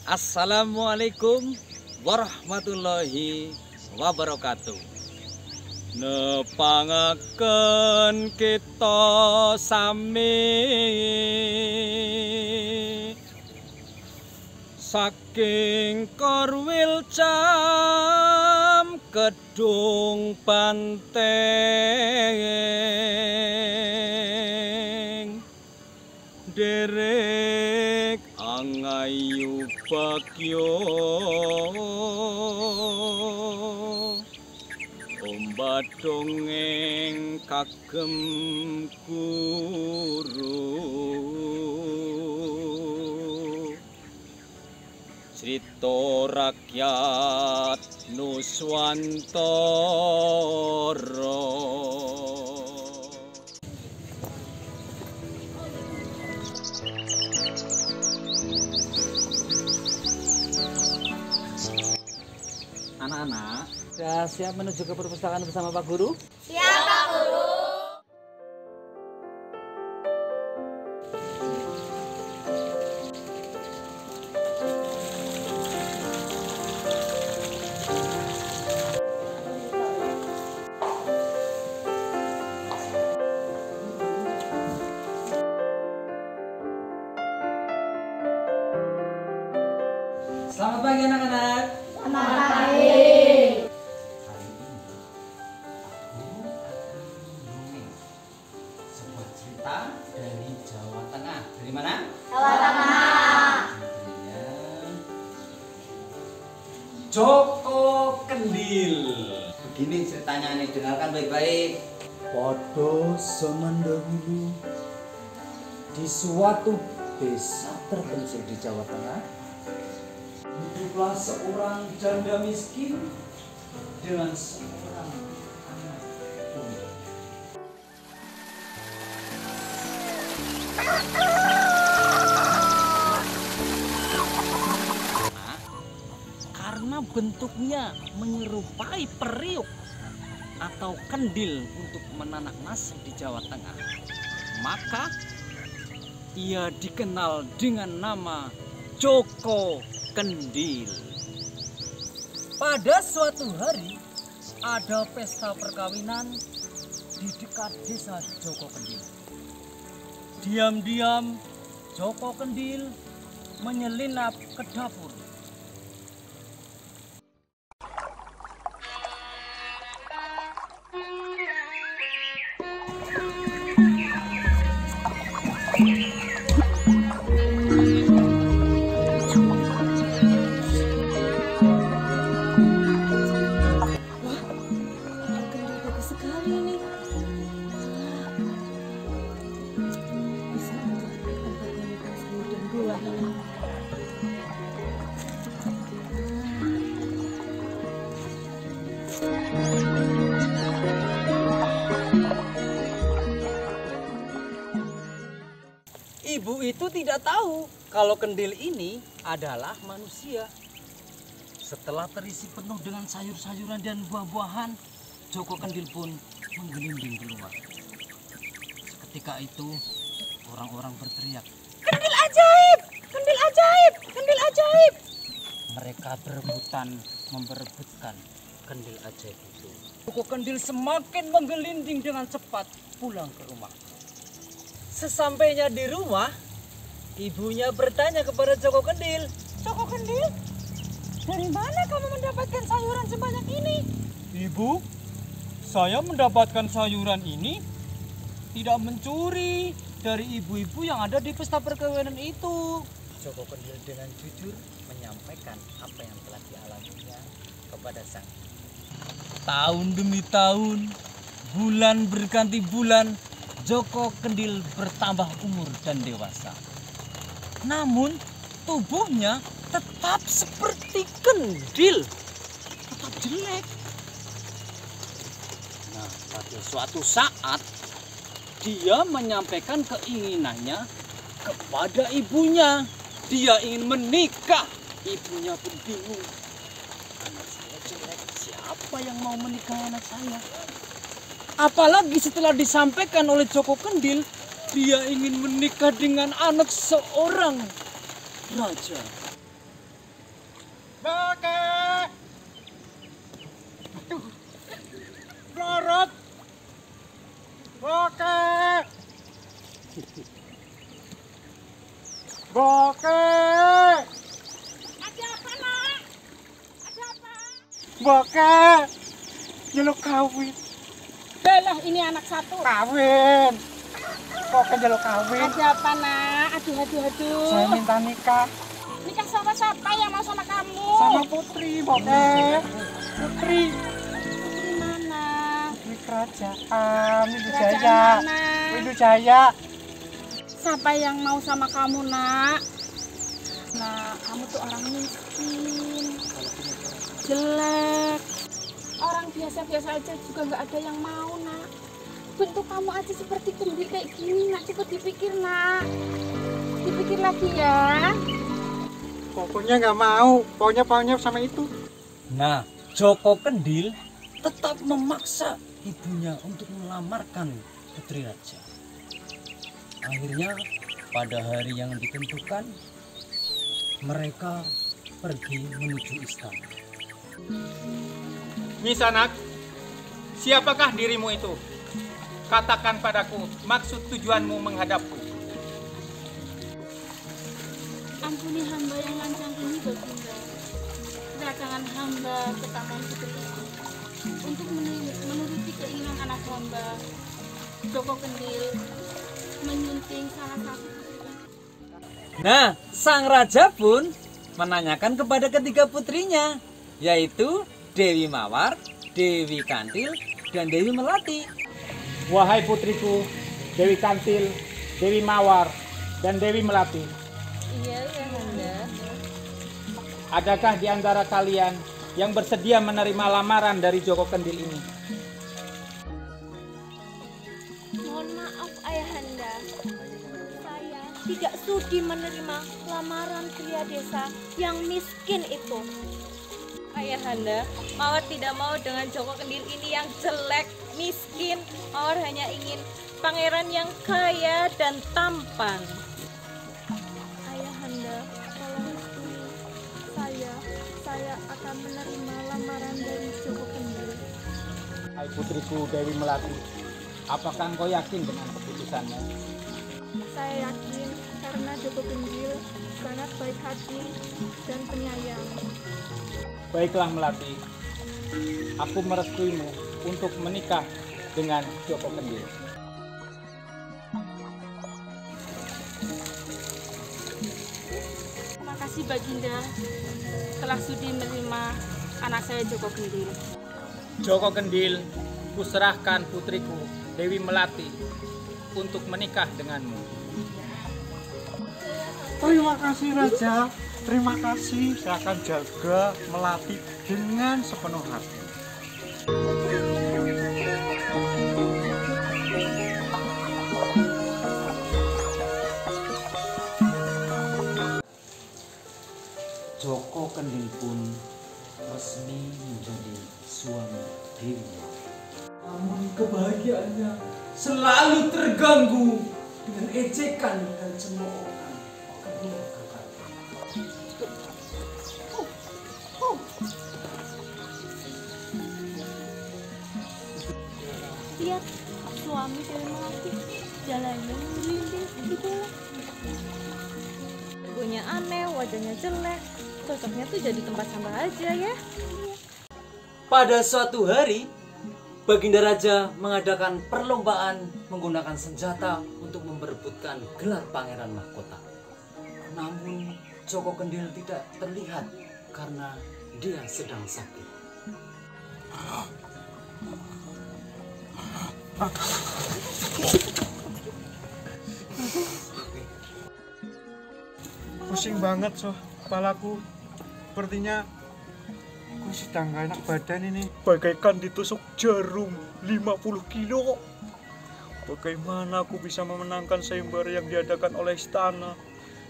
Assalamualaikum warahmatullahi wabarakatuh. Nepangaken kita sami saking Korwil Cam Kedung Banteng derek angayu bagyo omba dongeng kagem guru crita rakyat Nuswantara. Anak-anak, sudah siap menuju ke perpustakaan bersama Pak Guru? Siap, Pak Guru. Selamat pagi anak-anak. Selamat pagi. Hari ini aku akan mendongeng sebuah cerita dari Jawa Tengah. Dari mana? Jawa Tengah. Judulnya Joko Kendil. Begini ceritanya nih, dengarkan baik-baik. Pada zaman dahulu di suatu desa terpencil di Jawa Tengah hiduplah seorang janda miskin dengan seorang anak tunggal. Karena bentuknya menyerupai periuk atau kendil untuk menanak nasi di Jawa Tengah, maka ia dikenal dengan nama Joko Kendil. Pada suatu hari ada pesta perkawinan di dekat desa Joko Kendil. Diam-diam Joko Kendil menyelinap ke dapur. Ibu itu tidak tahu kalau kendil ini adalah manusia. Setelah terisi penuh dengan sayur-sayuran dan buah-buahan, Joko Kendil pun menggelinding keluar. Seketika itu orang-orang berteriak, "Kendil ajaib! Kendil ajaib! Kendil ajaib!" Mereka berebutan memperebutkan kendil ajaib itu. Joko Kendil semakin menggelinding dengan cepat pulang ke rumah. Sesampainya di rumah, ibunya bertanya kepada Joko Kendil, "Joko Kendil, dari mana kamu mendapatkan sayuran sebanyak ini?" "Ibu, saya mendapatkan sayuran ini tidak mencuri dari ibu-ibu yang ada di pesta perkawinan itu." Joko Kendil dengan jujur menyampaikan apa yang telah dialaminya kepada sang ibu. Tahun demi tahun, bulan berganti bulan, Joko Kendil bertambah umur dan dewasa. Namun tubuhnya tetap seperti kendil, tetap jelek. Nah, pada suatu saat dia menyampaikan keinginannya kepada ibunya. Dia ingin menikah. Ibunya pun bingung. Anak saya jelek, siapa yang mau menikah anak saya? Apalagi setelah disampaikan oleh Joko Kendil dia ingin menikah dengan anak seorang raja. Boke! Aduh, lorot! Boke! Boke! Ada apa, Nak? Ada apa? Boke! Jeluk kawin. Belah, ini anak satu. Kawin. Boke jeluk kawin. Ada apa, Nak? Aduh. Saya minta nikah Nikah sama siapa yang mau sama kamu? sama Putri, Boke. Putri. Di mana? Putri kerajaan, Kerajaan Jaya. mana? Jaya. Siapa yang mau sama kamu, Nak? Nah, kamu tuh orang miskin, jelek. Orang biasa-biasa aja juga nggak ada yang mau, Nak. Bentuk kamu aja seperti kendil kayak gini, Nak. Coba dipikir, Nak. Dipikir lagi ya. Pokoknya nggak mau. Pokoknya sama itu. Nah, Joko Kendil tetap memaksa ibunya untuk melamarkan putri raja. Akhirnya pada hari yang ditentukan mereka pergi menuju istana. Nisanak, siapakah dirimu itu? Katakan padaku maksud tujuanmu menghadapku. Ampuni hamba yang lancang ini, Baginda. Kedatangan hamba ke taman putri untuk menuruti keinginan anak hamba, Joko Kendil, menyunting salah satu putri. Nah, sang raja pun menanyakan kepada ketiga putrinya, yaitu Dewi Mawar, Dewi Kantil, dan Dewi Melati. Wahai putriku, Dewi Kantil, Dewi Mawar, dan Dewi Melati. Iya, Handa. Adakah di antara kalian yang bersedia menerima lamaran dari Joko Kendil ini? Mohon maaf Ayahanda, saya tidak sudi menerima lamaran pria desa yang miskin itu. Ayahanda, Mawar tidak mau dengan Joko Kendil ini yang jelek, miskin. Mawar hanya ingin pangeran yang kaya dan tampan. Ayahanda, tolong restui saya akan menerima lamaran dari Joko Kendil. Hai putriku Dewi Melati, apakah engkau yakin dengan keputusanmu? Saya yakin karena Joko Kendil sangat baik hati dan penyayang. Baiklah Melati, aku merestuimu untuk menikah dengan Joko Kendil. Terima kasih, Baginda, telah sudi menerima anak saya Joko Kendil. Joko Kendil, kuserahkan putriku Dewi Melati untuk menikah denganmu. Terima kasih Raja, terima kasih. Saya akan jaga Melati dengan sepenuh hati. Joko Kendil pun resmi menjadi suami Dewi. Namun kebahagiaannya selalu terganggu dengan ejekan dan cemoohan kedua kakaknya. Lihat suami Dewi Melati jalannya melinding di bola. Ibunya aneh, wajahnya jelek. Cocoknya tuh jadi tempat sampah aja ya. Pada suatu hari, Baginda Raja mengadakan perlombaan menggunakan senjata untuk memperebutkan gelar Pangeran Mahkota. Namun Joko Kendil tidak terlihat karena dia sedang sakit. Pusing banget kepalaku. Sepertinya aku sedang gak enak badan ini. Bagaikan ditusuk jarum 50 kilo. Bagaimana aku bisa memenangkan sayembara yang diadakan oleh istana,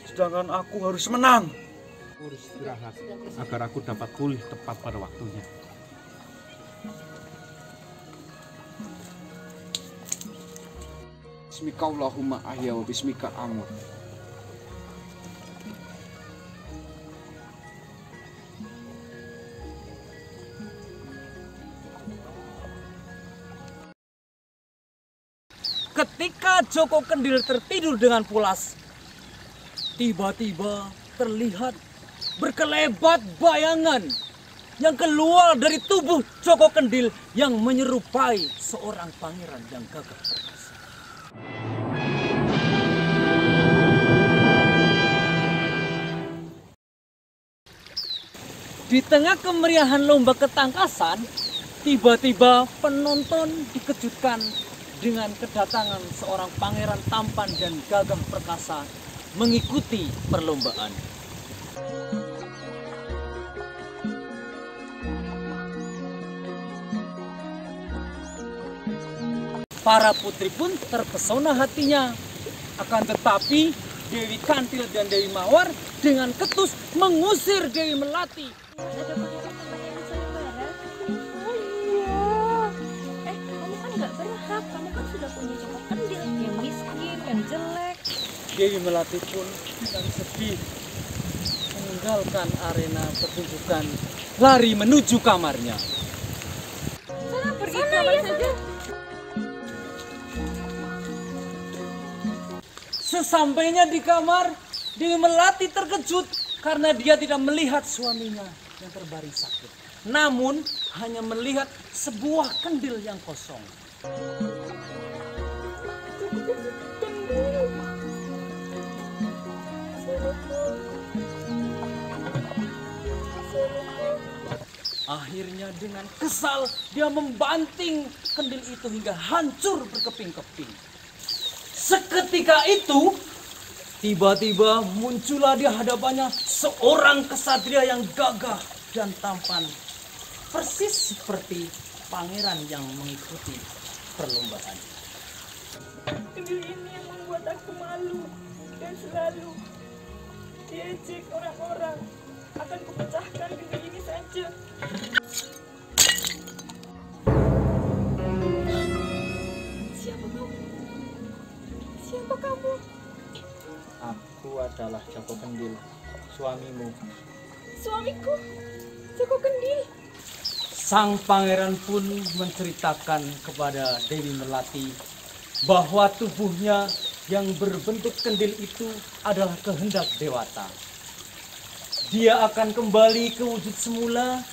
sedangkan aku harus menang? Aku harus istirahat agar aku dapat pulih tepat pada waktunya. Bismika Allahumma ahya wa bismika amut. Ketika Joko Kendil tertidur dengan pulas, tiba-tiba terlihat berkelebat bayangan yang keluar dari tubuh Joko Kendil yang menyerupai seorang pangeran yang gagah perkasa. Di tengah kemeriahan lomba ketangkasan, tiba-tiba penonton dikejutkan dengan kedatangan seorang pangeran tampan dan gagah perkasa mengikuti perlombaan. Para putri pun terpesona hatinya. Akan tetapi Dewi Kantil dan Dewi Mawar dengan ketus mengusir Dewi Melati. Ada pangeran teman yang sayembara. Oh iya. Kamu kan nggak berhak. Kamu kan sudah punya Joko Kendil yang miskin dan jelek. Dewi Melati pun dengan sedih meninggalkan arena pertunjukan, lari menuju kamarnya. Sana pergi ke kamar saja. Sesampainya di kamar, Dewi Melati terkejut karena dia tidak melihat suaminya yang terbaring sakit. Namun hanya melihat sebuah kendil yang kosong. Akhirnya dengan kesal dia membanting kendil itu hingga hancur berkeping-keping. Seketika itu, tiba-tiba muncullah di hadapannya seorang kesatria yang gagah dan tampan. Persis seperti pangeran yang mengikuti perlombaan. Kendil ini yang membuat aku malu dan selalu diejek orang-orang. Akan kupecahkan kendil ini saja. Siapa kamu? Siapa kamu? Aku adalah Joko Kendil, suamimu. Suamiku, Joko Kendil. Sang pangeran pun menceritakan kepada Dewi Melati bahwa tubuhnya yang berbentuk kendil itu adalah kehendak dewata. Dia akan kembali ke wujud semula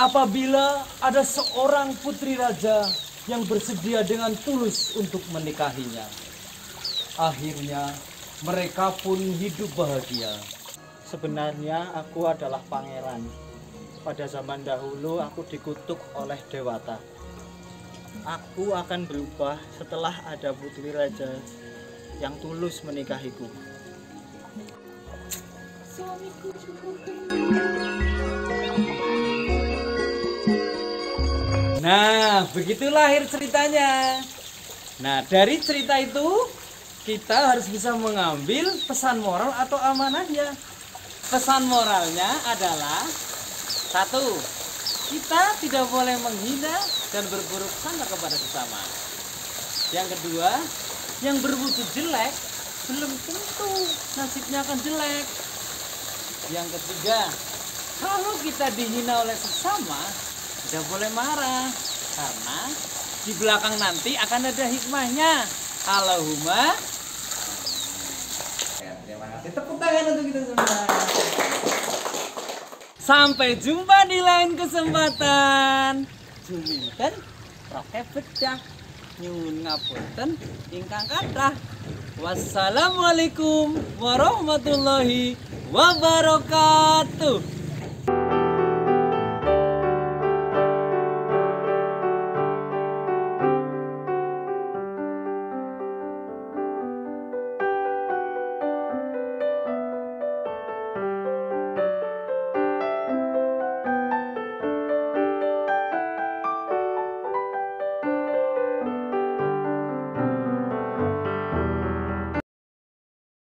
apabila ada seorang putri raja yang bersedia dengan tulus untuk menikahinya. Akhirnya mereka pun hidup bahagia. Sebenarnya aku adalah pangeran. Pada zaman dahulu aku dikutuk oleh dewata. Aku akan berubah setelah ada putri raja yang tulus menikahiku. Suamiku Joko Kendil. Nah, begitu lahir ceritanya. Nah, dari cerita itu kita harus bisa mengambil pesan moral atau amanahnya. Pesan moralnya adalah: 1. Kita tidak boleh menghina dan berburuk sangka kepada sesama. Yang kedua, yang berwujud jelek belum tentu nasibnya akan jelek. Yang ketiga, kalau kita dihina oleh sesama, tidak boleh marah, karena di belakang nanti akan ada hikmahnya. Allahumma. Terima kasih, tepuk tangan untuk kita semua. Sampai jumpa di lain kesempatan. Juminten roke bedah nyuwun ngapunten ingkang kathah. Wassalamualaikum warahmatullahi wabarakatuh.